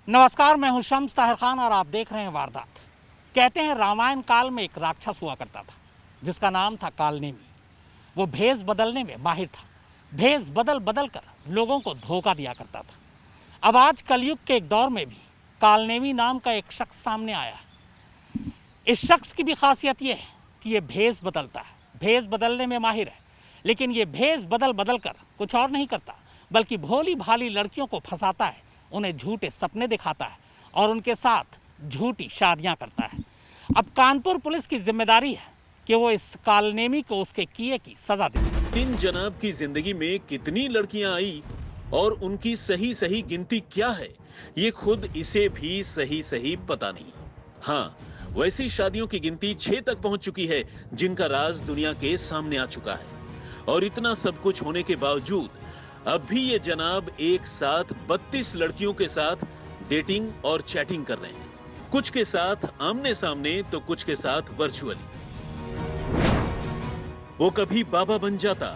नमस्कार, मैं हूं शम्स ताहिर खान और आप देख रहे हैं वारदात। कहते हैं रामायण काल में एक राक्षस हुआ करता था जिसका नाम था कालनेमी। वो भेष बदलने में माहिर था। भेष बदल बदल कर लोगों को धोखा दिया करता था। अब आज कलयुग के एक दौर में भी कालनेमी नाम का एक शख्स सामने आया है। इस शख्स की भी खासियत ये है कि ये भेष बदलता है, भेष बदलने में माहिर है। लेकिन ये भेष बदल बदल कर कुछ और नहीं करता, बल्कि भोली भाली लड़कियों को फंसाता है, उन्हें झूठे सपने दिखाता है और उनके साथ झूठी शादियां करता है। अब कानपुर पुलिस की जिम्मेदारी है कि वो इस कालनेमी को उसके किए की सजा दे। इन जनाब की जिंदगी में कितनी लड़कियां आई और उनकी सही सही गिनती क्या है, ये खुद इसे भी सही सही पता नहीं। हाँ, वैसी शादियों की गिनती 6 तक पहुंच चुकी है जिनका राज दुनिया के सामने आ चुका है। और इतना सब कुछ होने के बावजूद अब भी ये जनाब एक साथ 32 लड़कियों के साथ डेटिंग और चैटिंग कर रहे हैं। कुछ के साथ आमने सामने तो कुछ के साथ वर्चुअली। वो कभी बाबा बन जाता,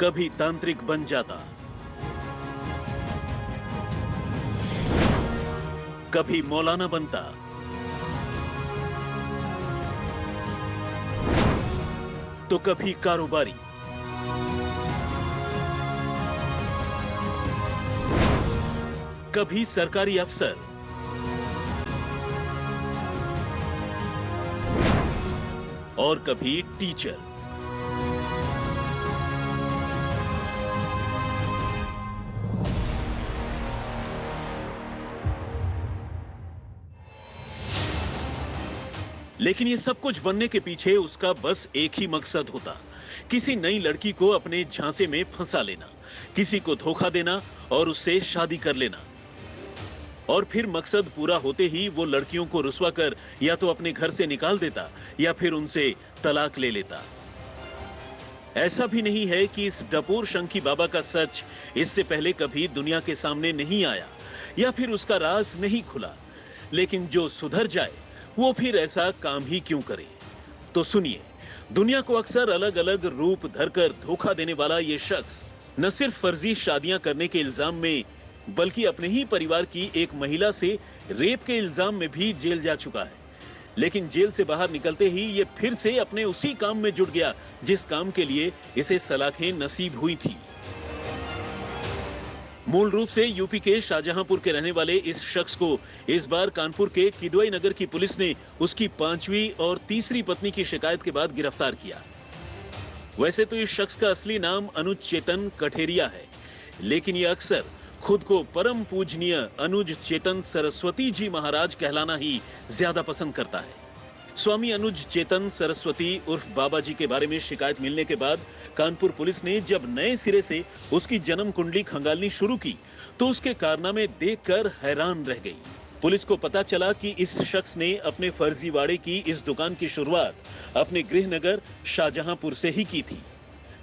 कभी तांत्रिक बन जाता, कभी मौलाना बनता, तो कभी कारोबारी, कभी सरकारी अफसर, और कभी टीचर। लेकिन ये सब कुछ बनने के पीछे उसका बस एक ही मकसद होता, किसी नई लड़की को अपने झांसे में फंसा लेना, किसी को धोखा देना और उससे शादी कर लेना। और फिर मकसद पूरा होते ही वो लड़कियों को रुसवा कर या तो अपने घर से निकाल देता या फिर उनसे तलाक ले लेता। ऐसा भी नहीं है कि इस डपोर शंखी बाबा का सच इससे पहले कभी दुनिया के सामने नहीं आया या फिर उसका राज नहीं खुला, लेकिन जो सुधर जाए वो फिर ऐसा काम ही क्यों करे। तो सुनिए, दुनिया को अक्सर अलग अलग रूप धरकर धोखा देने वाला ये शख्स न सिर्फ फर्जी शादियां करने के इल्जाम में, बल्कि अपने ही परिवार की एक महिला से रेप के इल्जाम में भी जेल जा चुका है। लेकिन जेल से बाहर निकलते ही ये फिर से अपने उसी काम में जुट गया जिस काम के लिए इसे सलाखें नसीब हुई थी। मूल रूप से यूपी के शाहजहांपुर के रहने वाले इस शख्स को इस बार कानपुर के किदवई नगर की पुलिस ने उसकी 5वीं और तीसरी पत्नी की शिकायत के बाद गिरफ्तार किया। वैसे तो इस शख्स का असली नाम अनुज चेतन कठेरिया है, लेकिन ये अक्सर खुद को परम पूजनीय अनुज चेतन सरस्वती जी महाराज कहलाना ही ज्यादा पसंद करता है। स्वामी अनुज चेतन सरस्वती उर्फ बाबा जी के बारे में शिकायत मिलने के बाद कानपुर पुलिस ने जब नए सिरे से उसकी जन्म कुंडली खंगालनी शुरू की तो उसके कारनामे देखकर हैरान रह गई। पुलिस को पता चला कि इस शख्स ने अपने फर्जीवाड़े की इस दुकान की शुरुआत अपने गृहनगर शाहजहांपुर से ही की थी,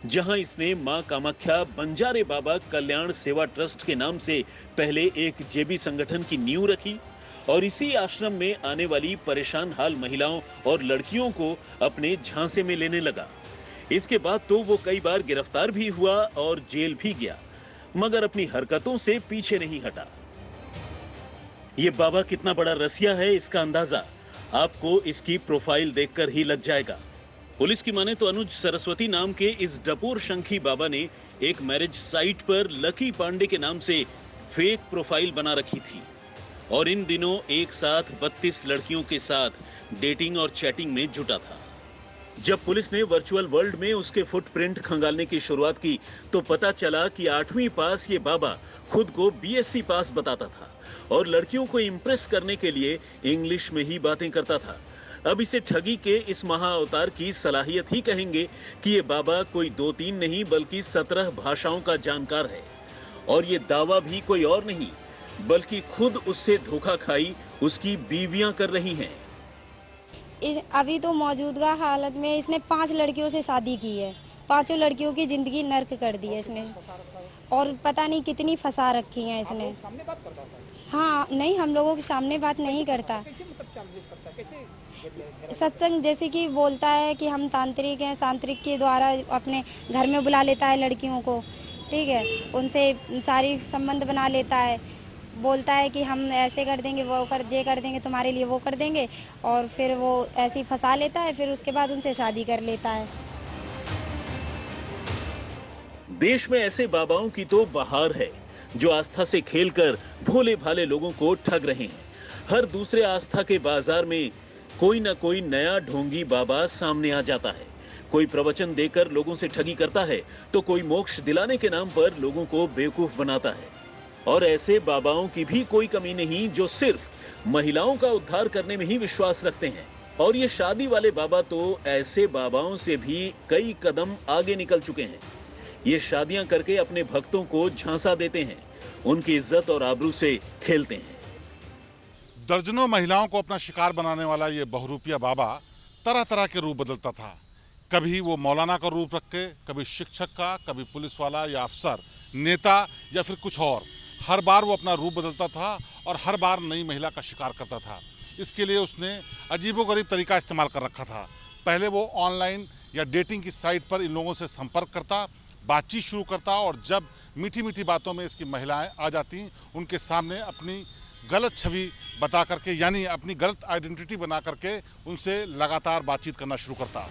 जहां इसने मां कामाख्या बंजारे बाबा कल्याण सेवा ट्रस्ट के नाम से पहले एक जेबी संगठन की नींव रखी और इसी आश्रम में आने वाली परेशान हाल महिलाओं और लड़कियों को अपने झांसे में लेने लगा। इसके बाद तो वो कई बार गिरफ्तार भी हुआ और जेल भी गया, मगर अपनी हरकतों से पीछे नहीं हटा। ये बाबा कितना बड़ा रसिया है, इसका अंदाजा आपको इसकी प्रोफाइल देखकर ही लग जाएगा। पुलिस की माने तो अनुज सरस्वती नाम के इस डपोर शंखी बाबा ने एक मैरिज साइट पर लकी पांडे के नाम से फेक प्रोफाइल बना रखी थी और इन दिनों एक साथ 32 लड़कियों के साथ डेटिंग और चैटिंग में जुटा था। जब पुलिस ने वर्चुअल वर्ल्ड में उसके फुटप्रिंट खंगालने की शुरुआत की तो पता चला कि 8वीं पास ये बाबा खुद को बीएससी पास बताता था और लड़कियों को इंप्रेस करने के लिए इंग्लिश में ही बातें करता था। अब इसे ठगी के इस महाअवतार की सलाहियत ही कहेंगे कि ये बाबा कोई 2-3 नहीं बल्कि 17 भाषाओं का जानकार है। और ये दावा भी कोई और नहीं बल्कि खुद उससे धोखा खाई उसकी बीवियां कर रही हैं। अभी तो मौजूदा हालत में इसने 5 लड़कियों से शादी की है। 5 लड़कियों की जिंदगी नर्क कर दी है इसने और पता नहीं कितनी फंसा रखी है इसने। हाँ, नहीं, हम लोगों के सामने बात नहीं करता। सत्संग जैसे कि बोलता है कि हम तांत्रिक हैं, तांत्रिक के द्वारा अपने घर में बुला लेता है लड़कियों को। ठीक है, उनसे सारी संबंध बना लेता है, बोलता है कि हम ऐसे कर देंगे, वो कर देंगे, तुम्हारे लिए वो कर देंगे, और फिर वो ऐसे ही फंसा लेता है, फिर उसके बाद उनसे शादी कर लेता है। देश में ऐसे बाबाओं की तो बहार है जो आस्था से खेलकर भोले भाले लोगों को ठग रहे हैं। हर दूसरे आस्था के बाजार में कोई ना कोई नया ढोंगी बाबा सामने आ जाता है। कोई प्रवचन देकर लोगों से ठगी करता है तो कोई मोक्ष दिलाने के नाम पर लोगों को बेवकूफ बनाता है। और ऐसे बाबाओं की भी कोई कमी नहीं जो सिर्फ महिलाओं का उद्धार करने में ही विश्वास रखते हैं। और ये शादी वाले बाबा तो ऐसे बाबाओं से भी कई कदम आगे निकल चुके हैं। ये शादियां करके अपने भक्तों को झांसा देते हैं, उनकी इज्जत और आबरू से खेलते हैं। दर्जनों महिलाओं को अपना शिकार बनाने वाला ये बहुरूपिया बाबा तरह तरह के रूप बदलता था। कभी वो मौलाना का रूप रख के, कभी शिक्षक का, कभी पुलिस वाला या अफसर, नेता या फिर कुछ और। हर बार वो अपना रूप बदलता था और हर बार नई महिला का शिकार करता था। इसके लिए उसने अजीबोगरीब तरीका इस्तेमाल कर रखा था। पहले वो ऑनलाइन या डेटिंग की साइट पर इन लोगों से संपर्क करता, बातचीत शुरू करता, और जब मीठी मीठी बातों में इसकी महिलाएं आ जाती उनके सामने अपनी गलत छवि बता करके, यानी अपनी गलत आइडेंटिटी बना करके उनसे लगातार बातचीत करना शुरू करता।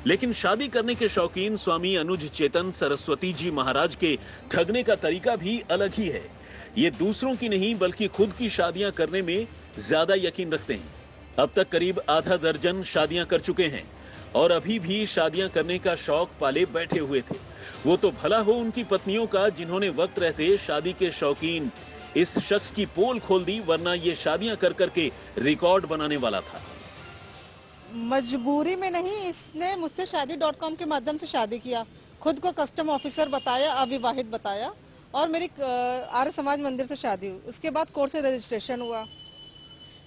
लेकिन शादी करने के शौकीन स्वामी अनुज चेतन सरस्वती जी महाराज के ठगने का तरीका भी अलग ही है। ये दूसरों की नहीं बल्कि खुद की शादियां करने में ज्यादा यकीन रखते हैं। अब तक करीब आधा दर्जन शादियां कर चुके हैं और अभी भी शादियां करने का शौक पाले बैठे हुए थे। वो तो भला हो उनकी पत्नियों का जिन्होंने वक्त रहते शादी के शौकीन इस शख्स की पोल खोल दी, वरना ये शादियां कर करके रिकॉर्ड बनाने वाला था। मजबूरी में नहीं, इसने मुझसे शादी.com के माध्यम से शादी किया। खुद को कस्टम ऑफिसर बताया, अविवाहित बताया, और मेरी आर्य समाज मंदिर से शादी हुई। उसके बाद कोर्ट से रजिस्ट्रेशन हुआ।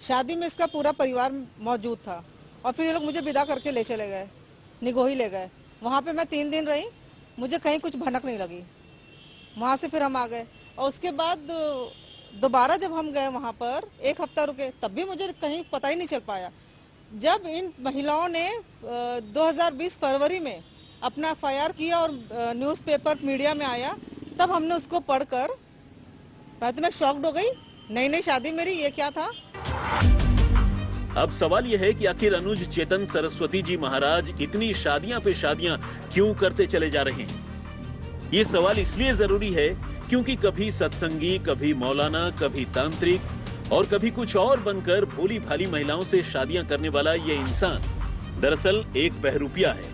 शादी में इसका पूरा परिवार मौजूद था और फिर ये लोग मुझे विदा करके ले चले गए, निगोही ले गए। वहाँ पे मैं 3 दिन रही, मुझे कहीं कुछ भनक नहीं लगी। वहाँ से फिर हम आ गए और उसके बाद दोबारा जब हम गए वहाँ पर 1 हफ्ता रुके, तब भी मुझे कहीं पता ही नहीं चल पाया। जब इन महिलाओं ने 2020 फरवरी में अपना FIR किया और न्यूज़पेपर मीडिया में आया, तब हमने उसको पढ़कर पहले तो मैं शॉक्ड हो गई। नई शादी मेरी, ये क्या था। अब सवाल यह है कि आखिर अनुज चेतन सरस्वती जी महाराज इतनी शादियां पे शादियां क्यों करते चले जा रहे हैं? ये सवाल इसलिए जरूरी है क्योंकि कभी सत्संगी, कभी मौलाना, कभी तांत्रिक और कभी कुछ और बनकर भोली भाली महिलाओं से शादियां करने वाला ये इंसान दरअसल एक बहरूपिया है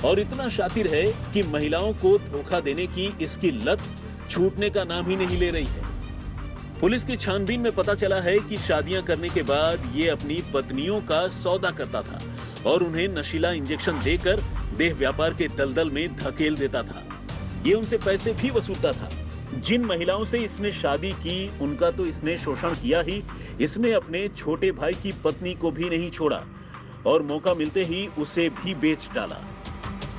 और इतना शातिर है कि महिलाओं को धोखा देने की इसकी लत छूटने का नाम ही नहीं ले रही है। पुलिस की छानबीन में पता चला है कि शादियां करने के बाद ये अपनी पत्नियों का सौदा करता था और उन्हें नशीला इंजेक्शन देकर देह व्यापार के दलदल में धकेल देता था। ये उनसे पैसे भी वसूलता था। जिन महिलाओं से इसने शादी की उनका तो इसने शोषण किया ही, इसने अपने छोटे भाई की पत्नी को भी नहीं छोड़ा और मौका मिलते ही उसे भी बेच डाला।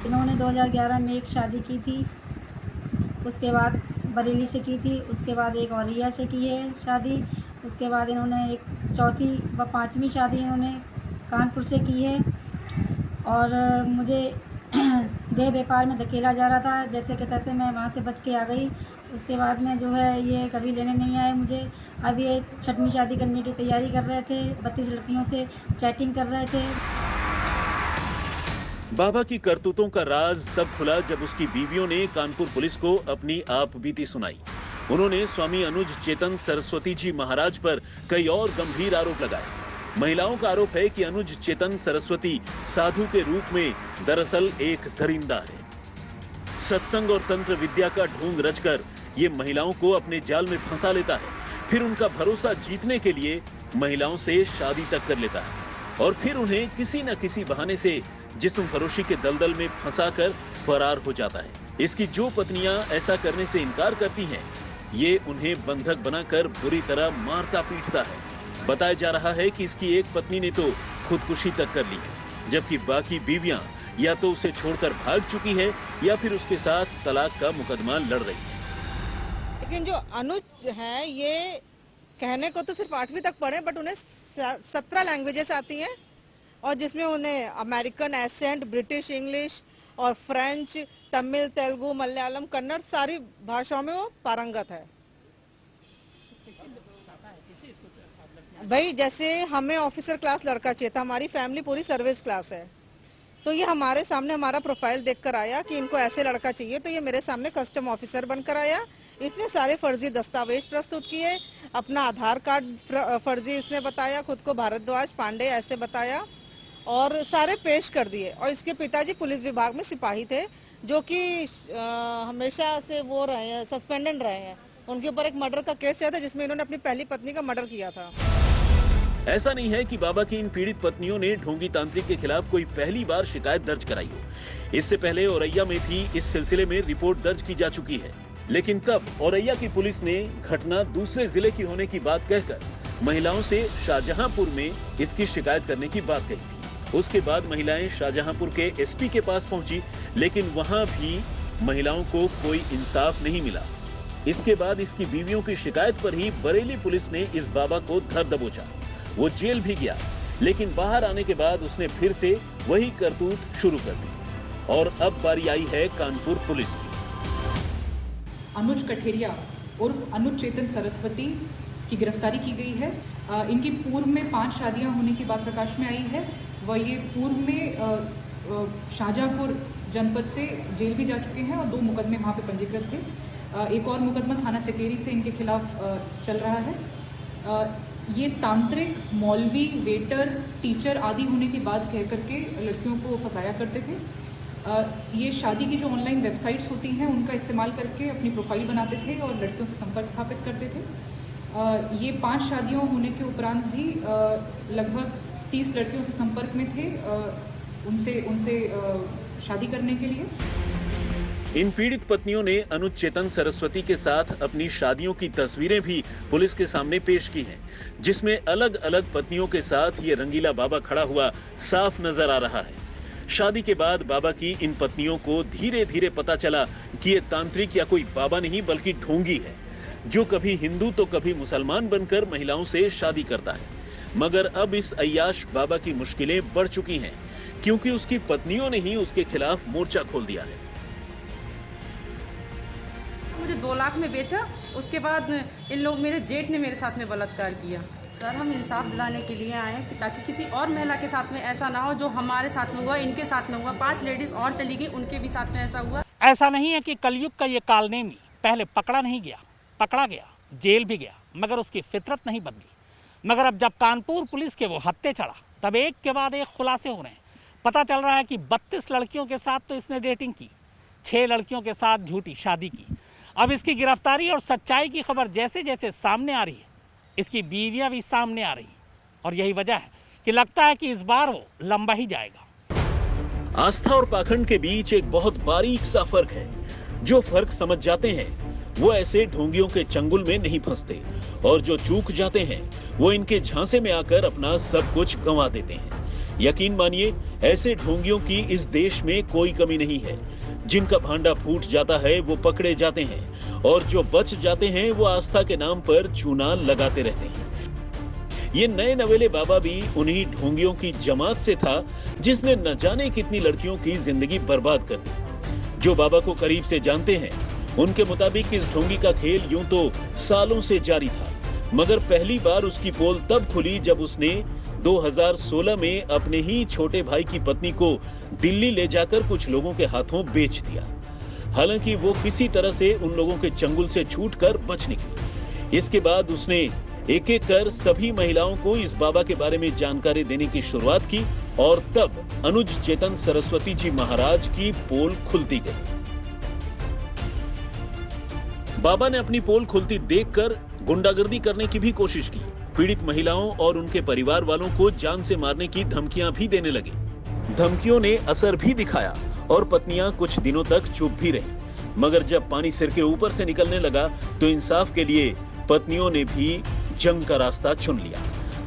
इन्होंने 2011 में एक शादी की थी, उसके बाद बरेली से की थी, उसके बाद एक औरैया से की है शादी, उसके बाद इन्होंने एक 4थी व 5वीं शादी इन्होंने कानपुर से की है। और मुझे देह व्यापार में धकेला जा रहा था, जैसे कि तैसे मैं वहाँ से बच के आ गई। उसके बाद में जो है ये कभी लेने नहीं आए मुझे। अब ये 6वीं शादी करने की तैयारी कर रहे थे, 32 लड़कियों से चैटिंग कर रहे थे। बाबा की करतूतों का राज तब खुला जब उसकी बीवियों ने कानपुर पुलिस को अपनी आप बीती सुनाई। उन्होंने स्वामी अनुज चेतन सरस्वती जी महाराज पर कई और गंभीर आरोप लगाए। महिलाओं का आरोप है कि अनुज चेतन सरस्वती साधु के रूप में दरअसल एक दरिंदा है। सत्संग और तंत्र विद्या का ढोंग रचकर ये महिलाओं को अपने जाल में फंसा लेता है, फिर उनका भरोसा जीतने के लिए महिलाओं से शादी तक कर लेता है और फिर उन्हें किसी न किसी बहाने से जिस्म फरोशी के दलदल में फंसाकर फरार हो जाता है। इसकी जो पत्नियां ऐसा करने से इनकार करती हैं, ये उन्हें बंधक बनाकर बुरी तरह मारता पीटता है। बताया जा रहा है कि इसकी एक पत्नी ने तो खुदकुशी तक कर ली है, जबकि बाकी बीवियां या तो उसे छोड़कर भाग चुकी है या फिर उसके साथ तलाक का मुकदमा लड़ रही है। लेकिन जो अनुज हैं, ये कहने को तो सिर्फ 8वीं तक पढ़े, बट उन्हें 17 लैंग्वेजेस आती हैं और जिसमें उन्हें अमेरिकन एसेंट, ब्रिटिश इंग्लिश और फ्रेंच, तमिल, तेलुगु, मलयालम, कन्नड़ सारी भाषाओं में वो पारंगत है। भाई जैसे हमें ऑफिसर क्लास लड़का चाहिए था, हमारी फैमिली पूरी सर्विस क्लास है, तो ये हमारे सामने हमारा प्रोफाइल देखकर आया कि इनको ऐसे लड़का चाहिए, तो ये मेरे सामने कस्टम ऑफिसर बनकर आया। इसने सारे फर्जी दस्तावेज प्रस्तुत किए, अपना आधार कार्ड फर्जी इसने बताया, खुद को भारद्वाज पांडे ऐसे बताया और सारे पेश कर दिए। और इसके पिताजी पुलिस विभाग में सिपाही थे, जो कि हमेशा से वो रहे हैं, सस्पेंडेड रहे हैं। उनके ऊपर एक मर्डर का केस चला था जिसमें इन्होंने अपनी पहली पत्नी का मर्डर किया था। ऐसा नहीं है कि बाबा की इन पीड़ित पत्नियों ने ढोंगी तांत्रिक के खिलाफ कोई पहली बार शिकायत दर्ज कराई हो। इससे पहले औरैया में भी इस सिलसिले में रिपोर्ट दर्ज की जा चुकी है, लेकिन तब औरैया की पुलिस ने घटना दूसरे जिले की होने की बात कहकर महिलाओं से शाहजहांपुर में इसकी शिकायत करने की बात कही थी। उसके बाद महिलाएं शाहजहांपुर के एसपी के पास पहुंची, लेकिन वहां भी महिलाओं को कोई इंसाफ नहीं मिला। इसके बाद इसकी बीवियों की शिकायत पर ही बरेली पुलिस ने इस बाबा को धर दबोचा। वो जेल भी गया, लेकिन बाहर आने के बाद उसने फिर से वही करतूत शुरू कर दी और अब बारी आई है कानपुर पुलिस की। अनुज कठेरिया उर्फ अनुज चेतन सरस्वती की गिरफ्तारी की गई है। इनकी पूर्व में 5 शादियां होने की बात प्रकाश में आई है। वह ये पूर्व में शाहजहांपुर जनपद से जेल भी जा चुके हैं और 2 मुकदमे वहाँ पे पंजीकृत थे। एक और मुकदमा थाना चकेरी से इनके खिलाफ चल रहा है। ये तांत्रिक, मौलवी, वेटर, टीचर आदि होने की बात कह करके लड़कियों को फंसाया करते थे। ये शादी की जो ऑनलाइन वेबसाइट्स होती हैं उनका इस्तेमाल करके अपनी प्रोफाइल बनाते थे और लड़कियों से संपर्क स्थापित करते थे। ये 5 शादियों होने के उपरांत भी लगभग 30 लड़कियों से संपर्क में थे उनसे शादी करने के लिए। इन पीड़ित पत्नियों ने अनुज चेतन सरस्वती के साथ अपनी शादियों की तस्वीरें भी पुलिस के सामने पेश की हैं, जिसमें अलग अलग पत्नियों के साथ ये रंगीला बाबा खड़ा हुआ साफ नजर आ रहा है। शादी के बाद बाबा की इन पत्नियों को धीरे धीरे पता चला कि ये तांत्रिक या कोई बाबा नहीं बल्कि ढोंगी है, जो कभी हिंदू तो कभी मुसलमान बनकर महिलाओं से शादी करता है। मगर अब इस अय्याश बाबा की मुश्किलें बढ़ चुकी हैं, क्योंकि उसकी पत्नियों ने ही उसके खिलाफ मोर्चा खोल दिया है। मुझे 2 लाख में बेचा, उसके बाद इन लोग मेरे जेठ ने मेरे साथ में बलात्कार किया। सर हम इंसाफ दिलाने के लिए आए हैं ताकि किसी और महिला के साथ में ऐसा ना हो जो हमारे साथ में हुआ, इनके साथ में हुआ। 5 लेडीज और चली गई, उनके भी साथ में ऐसा हुआ। ऐसा नहीं है कि कलयुग का ये कालनेमी पहले पकड़ा नहीं गया, पकड़ा गया, जेल भी गया, मगर उसकी फितरत नहीं बदली। मगर अब जब कानपुर पुलिस के वो हत्थे चढ़ा, तब एक के बाद एक खुलासे हो रहे हैं। पता चल रहा है कि 32 लड़कियों के साथ तो इसने डेटिंग की, 6 लड़कियों के साथ झूठी शादी की। अब इसकी गिरफ्तारी और सच्चाई की खबर जैसे जैसे सामने आ रही है, इसकी बीवियां भी सामने आ रही हैं, और यही वजह है कि लगता है कि इस बार वो लंबा ही जाएगा। आस्था और पाखंड के बीच एक बहुत बारीक सा फर्क है। जो फर्क समझ जाते हैं वो ऐसे ढोंगियों के चंगुल में नहीं फंसते, और जो चूक जाते हैं वो इनके झांसे में आकर अपना सब कुछ गंवा देते हैं। यकीन मानिए, ऐसे ढोंगियों की इस देश में कोई कमी नहीं है। जिनका भांडा फूट जाता है वो पकड़े जाते हैं, और जो बच जाते हैं वो आस्था के नाम पर चूना लगाते रहते हैं। ये नए नवेले बाबा भी उन्हीं ढोंगियों की जमात से था जिसने न जाने कितनी लड़कियों की जिंदगी बर्बाद कर दी। जो बाबा को करीब से जानते हैं उनके मुताबिक इस ढोंगी का खेल यूं तो सालों से जारी था, मगर पहली बार उसकी पोल तब खुली जब उसने 2016 में अपने ही छोटे भाई की पत्नी को दिल्ली ले जाकर कुछ लोगों के हाथों बेच दिया। हालांकि वो किसी तरह से उन लोगों के चंगुल से छूटकर बच निकली। इसके बाद उसने एक एक कर सभी महिलाओं को इस बाबा के बारे में जानकारी देने की शुरुआत की, और तब अनुज चेतन सरस्वती जी महाराज की पोल खुलती गई। बाबा ने अपनी पोल खुलती देखकर गुंडागर्दी करने की भी कोशिश की। पीड़ित महिलाओं और उनके परिवार वालों को जान से मारने की धमकियां भी देने लगे। धमकियों ने असर भी दिखाया और पत्नियां कुछ दिनों तक चुप भी रहीं। मगर जब पानी सिर के ऊपर से निकलने लगा तो इंसाफ के लिए पत्नियों ने भी जंग का रास्ता चुन लिया।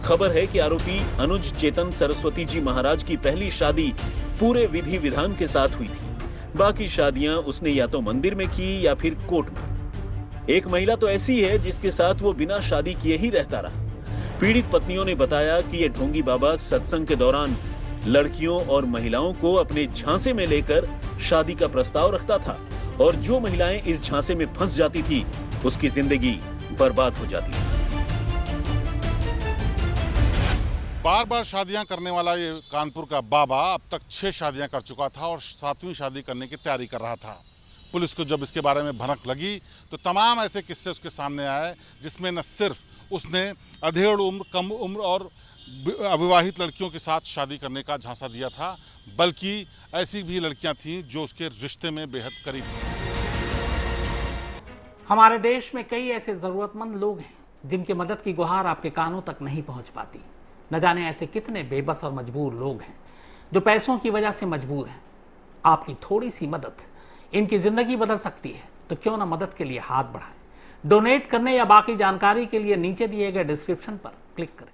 खबर है कि आरोपी अनुज चेतन सरस्वती जी महाराज की पहली शादी पूरे विधि विधान के साथ हुई थी। बाकी शादियां उसने या तो मंदिर में की या फिर कोर्ट में। एक महिला तो ऐसी है जिसके साथ वो बिना शादी किए ही रहता रहा। पीड़ित पत्नियों ने बताया कि ये ढोंगी बाबा सत्संग के दौरान लड़कियों और महिलाओं को अपने झांसे में लेकर शादी का प्रस्ताव रखता था और जो महिलाएं इस झांसे में फंस जाती थी उसकी जिंदगी बर्बाद हो जाती थी। बार बार शादियां करने वाला ये कानपुर का बाबा अब तक 6 शादियां कर चुका था और 7वीं शादी करने की तैयारी कर रहा था। पुलिस को जब इसके बारे में भनक लगी तो तमाम ऐसे किस्से उसके सामने आए जिसमें न सिर्फ उसने अधेड़ उम्र, कम उम्र और अविवाहित लड़कियों के साथ शादी करने का झांसा दिया था, बल्कि ऐसी भी लड़कियां थीं जो उसके रिश्ते में बेहद करीब थीं। हमारे देश में कई ऐसे जरूरतमंद लोग हैं जिनकी मदद की गुहार आपके कानों तक नहीं पहुंच पाती। न जाने ऐसे कितने बेबस और मजबूर लोग हैं जो पैसों की वजह से मजबूर हैं। आपकी थोड़ी सी मदद इनकी जिंदगी बदल सकती है, तो क्यों ना मदद के लिए हाथ बढ़ाएं। डोनेट करने या बाकी जानकारी के लिए नीचे दिए गए डिस्क्रिप्शन पर क्लिक करें।